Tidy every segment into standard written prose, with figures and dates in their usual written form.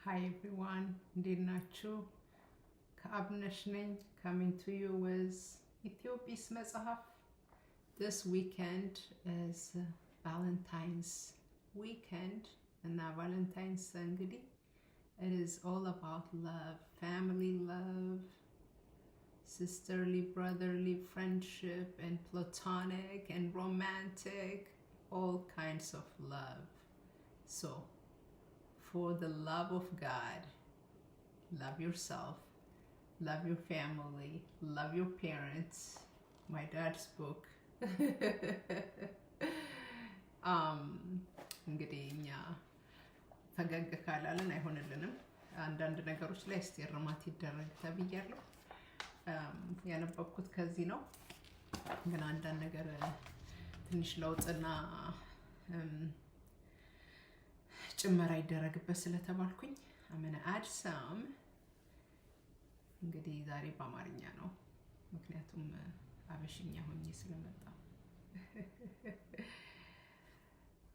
Hi everyone, እንዴት ናችሁ? ከአብነሽ ነኝ coming to you with ኢትዮጵስ መጽሐፍ. This weekend is Valentine's weekend እና Valentine's እንግዲህ it is all about love, family love, sisterly, brotherly friendship, and platonic and romantic, all kinds of love. So for the love of God, love yourself, love your family, love your parents. My dad's book. እንግዲህ እኛ ፈገግ ካላለን አይሆንልንም። አንዳንድ ነገሮች ላይ እስቲ እርማት ይደረግ ተብያለሁ። ያነበብኩት ከዚህ ነው። ግን አንዳንድ ነገር ትንሽ ለውጥና ጭመራ ይደረግበት ስለተባልኩኝ አመነ አድሳም እንግዲህ ዛሬ በአማርኛ ነው፣ ምክንያቱም አበሽኛ ሆኜ ስለመጣሁ።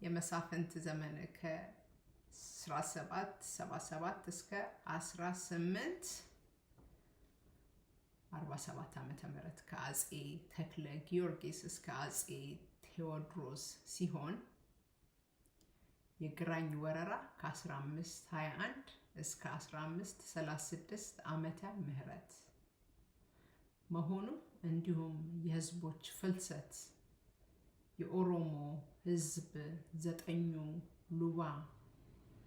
የመሳፍንት ዘመን ከ1777 እስከ 1847 ዓመተ ምህረት ከአጼ ተክለ ጊዮርጊስ እስከ አጼ ቴዎድሮስ ሲሆን የግራኝ ወረራ ከ1521 እስከ 1536 ዓመተ ምህረት መሆኑ እንዲሁም የህዝቦች ፍልሰት የኦሮሞ ህዝብ ዘጠኙ ሉባ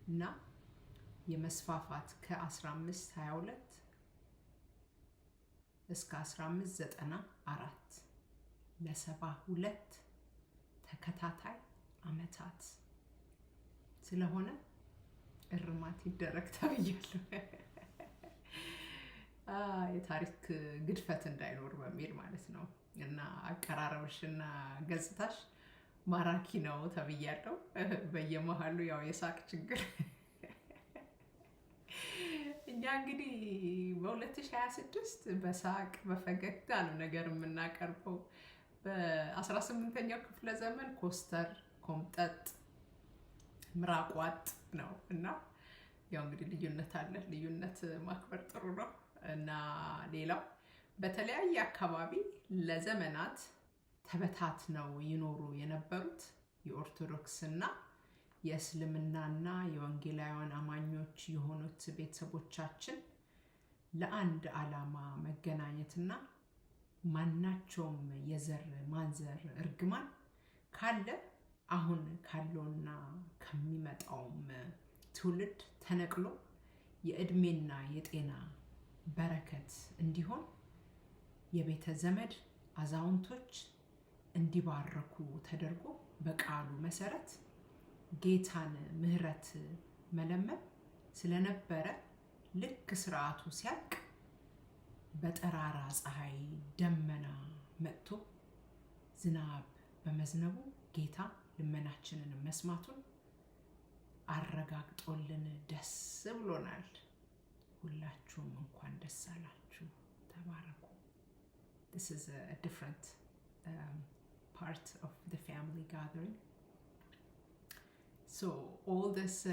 እና የመስፋፋት ከ1522 እስከ 1594 ለ72 ተከታታይ ዓመታት ስለሆነ እርማት ይደረግ ተብያለሁ። የታሪክ ግድፈት እንዳይኖር በሚል ማለት ነው። እና አቀራረብሽና ገጽታሽ ማራኪ ነው ተብያለሁ። በየመሃሉ ያው የሳቅ ችግር። እኛ እንግዲህ በ2026 በሳቅ በፈገግታ ነው ነገር የምናቀርበው። በ18ኛው ክፍለ ዘመን ኮስተር ኮምጠጥ ምራቋጥ ነው እና ያው እንግዲህ ልዩነት አለ። ልዩነት ማክበር ጥሩ ነው። እና ሌላው በተለያየ አካባቢ ለዘመናት ተበታትነው ይኖሩ የነበሩት የኦርቶዶክስና የእስልምናና የወንጌላውያን አማኞች የሆኑት ቤተሰቦቻችን ለአንድ ዓላማ መገናኘትና ማናቸውም የዘር ማንዘር እርግማን ካለ አሁን ካለውና ከሚመጣውም ትውልድ ተነቅሎ የእድሜና የጤና በረከት እንዲሆን የቤተ ዘመድ አዛውንቶች እንዲባረኩ ተደርጎ በቃሉ መሰረት ጌታን ምህረት መለመን ስለነበረ ልክ ስርዓቱ ሲያልቅ በጠራራ ፀሐይ ደመና መጥቶ ዝናብ በመዝነቡ ጌታ ልመናችንን መስማቱን አረጋግጦልን ደስ ብሎናል። ሁላችሁም እንኳን ደስ አላችሁ፣ ተባረኩ። This is a different part of the family gathering. So all this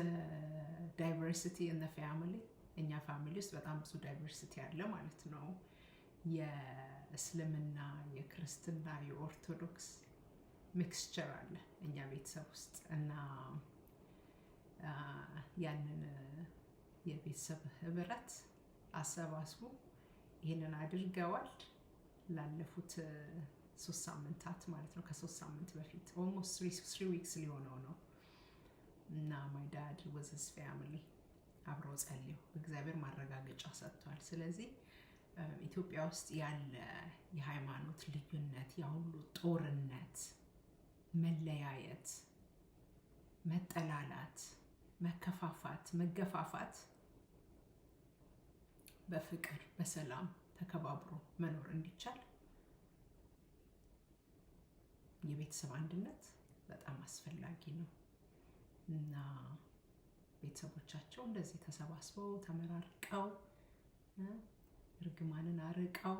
diversity in the family, እኛ ፋሚሊ ውስጥ በጣም ብዙ ዳይቨርሲቲ አለ ማለት ነው። የእስልምና፣ የክርስትና፣ የኦርቶዶክስ ሚክስቸር አለ እኛ ቤተሰብ ውስጥ እና ያንን የቤተሰብ ህብረት አሰባስቡ ይሄንን አድርገዋል ላለፉት 3 ሳምንታት ማለት ነው። ከ3 ሳምንት በፊት almost 3 weeks ሊሆነው ነው። እና my dad was his family አብረው ጸልየው እግዚአብሔር ማረጋገጫ ሰጥቷል። ስለዚህ ኢትዮጵያ ውስጥ ያለ የሃይማኖት ልዩነት፣ ያሁሉ ጦርነት፣ መለያየት፣ መጠላላት፣ መከፋፋት፣ መገፋፋት በፍቅር በሰላም ተከባብሮ መኖር እንዲቻል የቤተሰብ አንድነት በጣም አስፈላጊ ነው እና ቤተሰቦቻቸው እንደዚህ ተሰባስበው ተመራርቀው እርግማንን አርቀው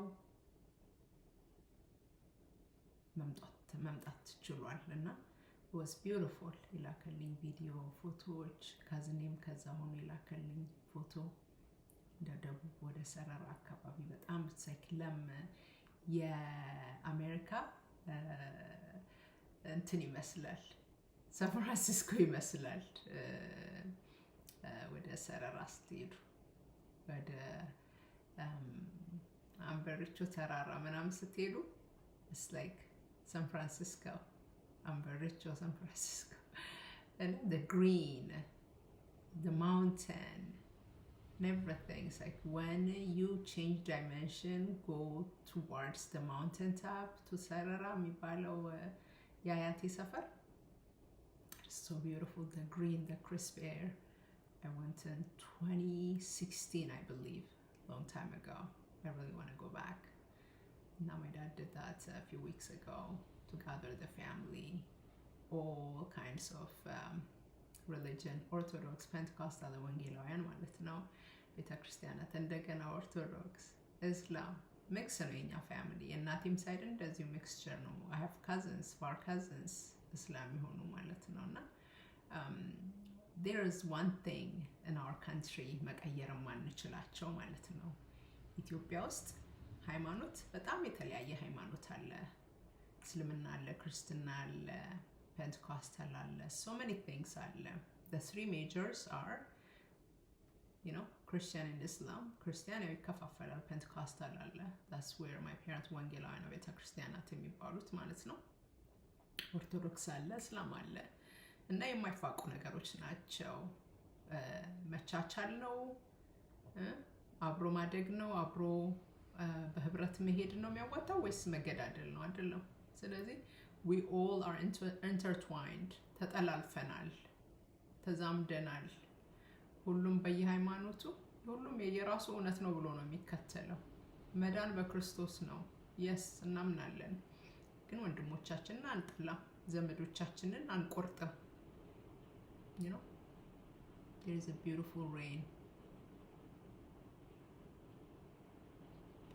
መምጣት ችሏል እና was beautiful የላከልኝ ቪዲዮ ፎቶዎች ካዝኔም ከዛ ሆኖ የላከልኝ ፎቶ ደቡብ ወደ ሰረራ አካባቢ በጣም ሳይክለም የአሜሪካ እንትን ይመስላል ሳን ፍራንሲስኮ ይመስላል ወደ ሰረራ ስትሄዱ ወደ አምበሪቾ ተራራ ምናምን ስትሄዱ it's like San Francisco Amberricho San Francisco and the green the mountain and everything it's like when you change dimension go towards the mountain top to Sarara የሚባለው የአያቴ ሰፈር it's so beautiful the green the crisp air I went in 2016 I believe long time ago I really want to go back now my dad did that a few weeks ago to gather the family all kinds of religion Orthodox Pentecostal ወንጌላውያን ማለት ነው ቤተክርስቲያናት እንደገና ኦርቶዶክስ እስላም ሚክስ ነው የኛ ፋሚሊ እናቴም ሳይድ እንደዚሁ ሚክስቸር ነው I have cousins far cousins እስላም የሆኑ ማለት ነውና there is one thing in our country መቀየር ማንችላቸው ማለት ነው ኢትዮጵያ ውስጥ ሃይማኖት በጣም የተለያየ ሃይማኖት አለ እስልምና አለ ክርስትና አለ ፔንቴኮስታል አለ so many things አለ the three majors are you know Christian and Islam ክርስቲያን ይከፋፈላል ፔንቴኮስታል አለ that's where my parents ወንጌላውያን ቤተክርስቲያናት የሚባሉት ማለት ነው ኦርቶዶክስ አለ እስላም አለ እና የማይፋቁ ነገሮች ናቸው መቻቻል ነው አብሮ ማደግ ነው አብሮ በህብረት መሄድ ነው የሚያዋጣው ወይስ መገዳደል ነው አይደለም ስለዚህ we all are intertwined ተጠላልፈናል ተዛምደናል ሁሉም በየሃይማኖቱ ሁሉም የየራሱ እውነት ነው ብሎ ነው የሚከተለው መዳን በክርስቶስ ነው yes እናምናለን ግን ወንድሞቻችንን አንጥላ ዘመዶቻችንን አንቆርጥም you know there is a beautiful rain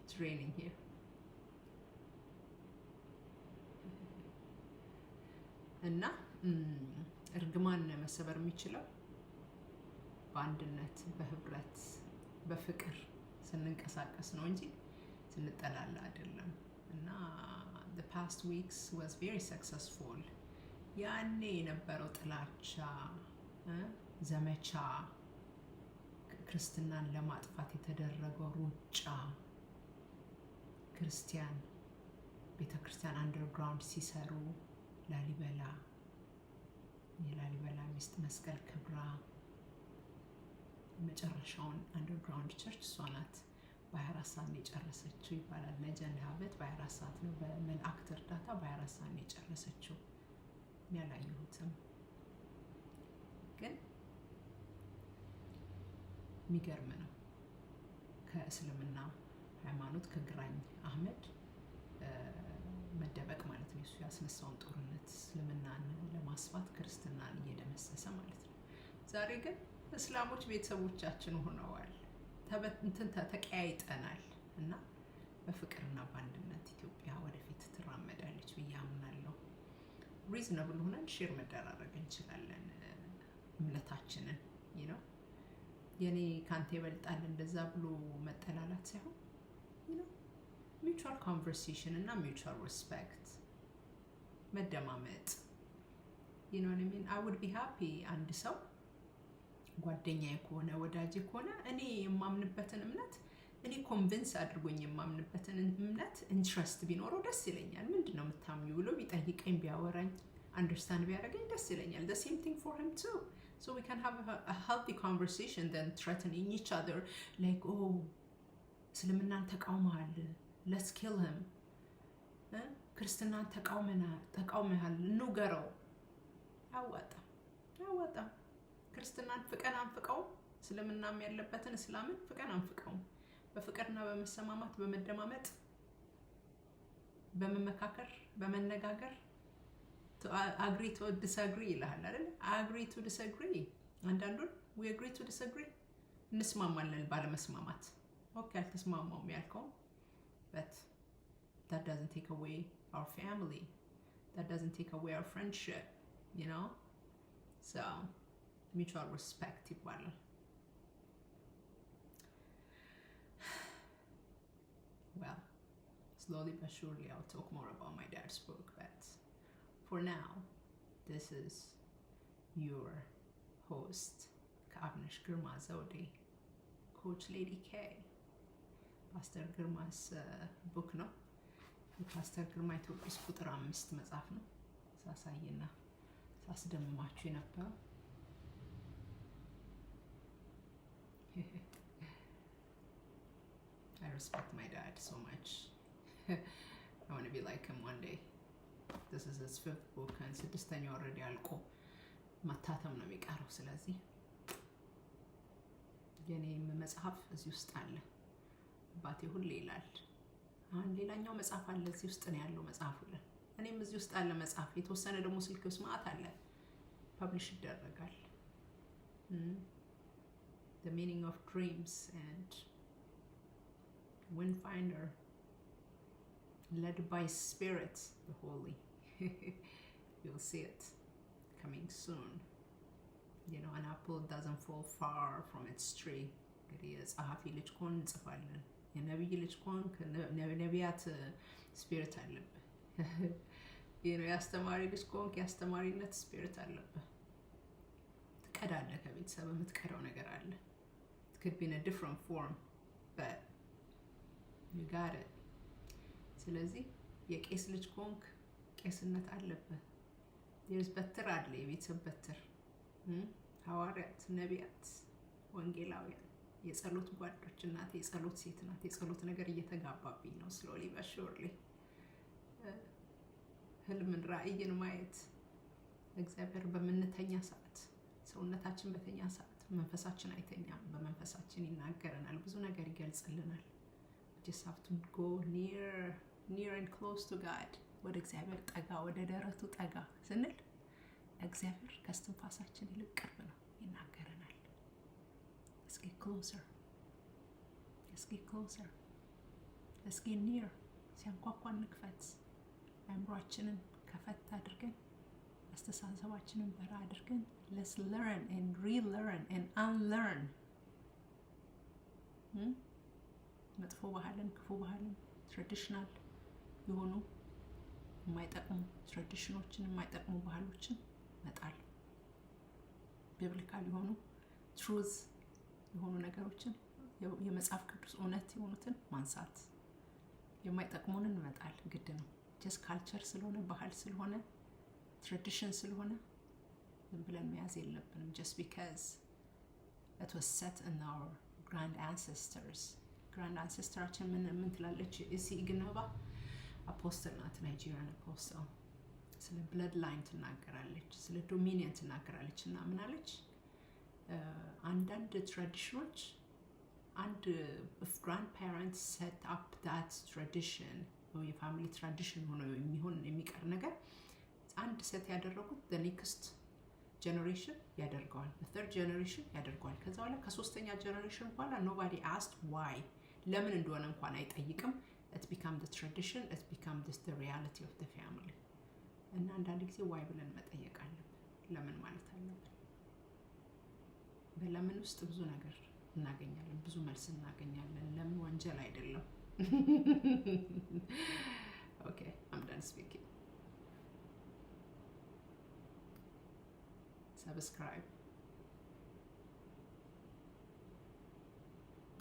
it's raining here እና እርግማን መሰበር የሚችለው በአንድነት በህብረት በፍቅር ስንንቀሳቀስ ነው እንጂ ስንጠላላ አይደለም እና the past weeks was very successful ያኔ የነበረው ጥላቻ ዘመቻ ክርስትናን ለማጥፋት የተደረገው ሩጫ ክርስቲያን ቤተክርስቲያን አንደርግራውንድ ሲሰሩ ላሊበላ የላሊበላ ሚስት መስቀል ክብራ መጨረሻውን አንደርግራውንድ ቸርች ሷናት በ24 ሰዓት ነው የጨረሰችው ይባላል ነጀን ሀበት በ24 ሰዓት ነው በመላእክት እርዳታ በ24 ሰዓት ነው የጨረሰችው ያላየሁትም ግን የሚገርም ነው ከእስልምና ሃይማኖት ከግራኝ አህመድ መደበቅ ማለት ነው እሱ ያስነሳውን ጦርነት እስልምናን ለማስፋት ክርስትናን እየደመሰሰ ማለት ነው ዛሬ ግን እስላሞች ቤተሰቦቻችን ሆነዋል ተቀያይጠናል እና በፍቅርና በአንድነት ኢትዮጵያ ወደፊት ትራመዳለች ብዬ አምናለሁ ሪዝነብል ሆነን ሼር መደራረግ እንችላለን እምነታችንን you know የኔ ካንተ ይበልጣል እንደዛ ብሎ መጠላላት ሳይሆን you know mutual conversation እና mutual respect መደማመጥ you know what I mean I would be happy አንድ ሰው ጓደኛዬ ከሆነ ወዳጄ ከሆነ እኔ የማምንበትን እምነት እኔ ኮንቪንስ አድርጎኝ የማምንበትን እምነት ኢንትረስት ቢኖረው ደስ ይለኛል ምንድነው የምታምኚው ብሎ ቢጠይቀኝ ቢያወራኝ አንደርስታንድ ቢያደርገኝ ደስ ይለኛል the same thing for him too so we can have a healthy conversation than threatening each other like oh እስልምናን ተቃውመሃል let's kill him ክርስትናን ተቃውመሃል እንውገረው አዋጣ ክርስትናን ፍቀን አንፍቀው እስልምናም ያለበትን እስላምን ፍቀን አንፍቀው በፍቅርና በመሰማማት በመደማመጥ በመመካከር በመነጋገር to agree to disagree ይላል አይደል agree to disagree አንዳንዱን we agree to disagree እንስማማለን ባለመስማማት ኦኬ አልተስማማውም ያልከው but that doesn't take away our family that doesn't take away our friendship you know? So, mutual respect ይባላል። Well, slowly but surely I'll talk more about my dad's book, but for now, this is your host, ከአብነሽ ግርማ ዘውዴ, Coach Lady K. ፓስተር ግርማስ ቡክ ነው። የፓስተር ግርማ ኢትዮጵያስ ቁጥር 5 መጽሐፍ ነው። ሳሳይና ሳስደምማችሁ የነበረው I respect my dad so much. I want to be like him one day. This is his 5th book and 6ኛ already አልቆ ማታተም ነው የሚቀረው። ስለዚህ የኔም መጽሐፍ እዚህ ውስጥ አለ። አባቴ ሁሌ ይላል አሁን ሌላኛው መጽሐፍ አለ እዚህ ውስጥ ነው ያለው መጽሐፉ ላይ እኔም እዚህ ውስጥ አለ መጽሐፍ የተወሰነ ደግሞ ስልክ ውስጥ ማአት አለ ፐብሊሽ ይደረጋል። The meaning of dreams and Windfinder, led by Spirit, the Holy. You'll see it coming soon. You know, an apple doesn't fall far from its tree. እንግዲህ ጸሐፊ ልጅ ኮን እንጽፋለን። የነቢይ ልጅ ኮን ነቢያት ስፒሪት አለብህ። የአስተማሪ ልጅ ኮን የአስተማሪነት ስፒሪት አለብህ። ትቀዳለህ፣ ከቤተሰብ የምትቀዳው ነገር አለ። It could be in a different form, but you got it. ስለዚህ የቄስ ልጅ ኮንክ ቄስነት አለብህ። there's በትር አለ፣ የቤተሰብ በትር። ሐዋርያት፣ ነቢያት፣ ወንጌላውያን፣ የጸሎት ጓዶች። እናቴ የጸሎት ሴት ናት። የጸሎት ነገር እየተጋባብኝ ነው slowly but surely። ህልምን ራእይን ማየት እግዚአብሔር በምንተኛ ሰዓት ሰውነታችን በተኛ ሰዓት መንፈሳችን አይተኛም፣ በመንፈሳችን ይናገረናል፣ ብዙ ነገር ይገልጽልናል። just have to go near and close to God. ወደ እግዚአብሔር ጠጋ፣ ወደ ደረቱ ጠጋ ስንል እግዚአብሔር ከስትንፋሳችን ይልቅ ቅርብ ነው፣ ይናገረናል። Let's get closer. Let's get closer. Let's get near. ሲያንኳኳ እንክፈት። አእምሯችንን ከፈት አድርገን አስተሳሰባችንን በራ አድርገን let's learn and relearn and unlearn. መጥፎ ባህልን፣ ክፉ ባህልን፣ ትራዲሽናል የሆኑ የማይጠቅሙ ትራዲሽኖችን፣ የማይጠቅሙ ባህሎችን መጣል፣ ቢብሊካል የሆኑ ትሩዝ የሆኑ ነገሮችን፣ የመጽሐፍ ቅዱስ እውነት የሆኑትን ማንሳት፣ የማይጠቅሙንን መጣል ግድ ነው። ጀስት ካልቸር ስለሆነ፣ ባህል ስለሆነ፣ ትራዲሽን ስለሆነ ዝም ብለን መያዝ የለብንም። just because it was set in our grand ancestors. ግራንድ አንሴስተራችን ምን ትላለች? እሲ ግናባ አፖስተል ናት፣ ናይጄሪያን አፖስተል። ስለ ብለድ ላይን ትናገራለች፣ ስለ ዶሚኒየን ትናገራለች። እና ምን አለች? አንዳንድ ትራዲሽኖች አንድ if grandparents set up that tradition ወይ የፋሚሊ ትራዲሽን ሆኖ የሚቀር ነገር አንድ ሴት ያደረጉት the next generation ያደርገዋል፣ the third generation ያደርገዋል። ከዛ በኋላ ከሶስተኛ ጀነሬሽን በኋላ nobody asked why፣ ለምን እንደሆነ እንኳን አይጠይቅም። it become the tradition, it become the reality of the family። እና አንዳንድ ጊዜ why ብለን መጠየቅ አለብን፣ ለምን ማለት አለብን። በለምን ውስጥ ብዙ ነገር እናገኛለን፣ ብዙ መልስ እናገኛለን። ለምን ወንጀል አይደለም። Okay, I'm done speaking. Subscribe.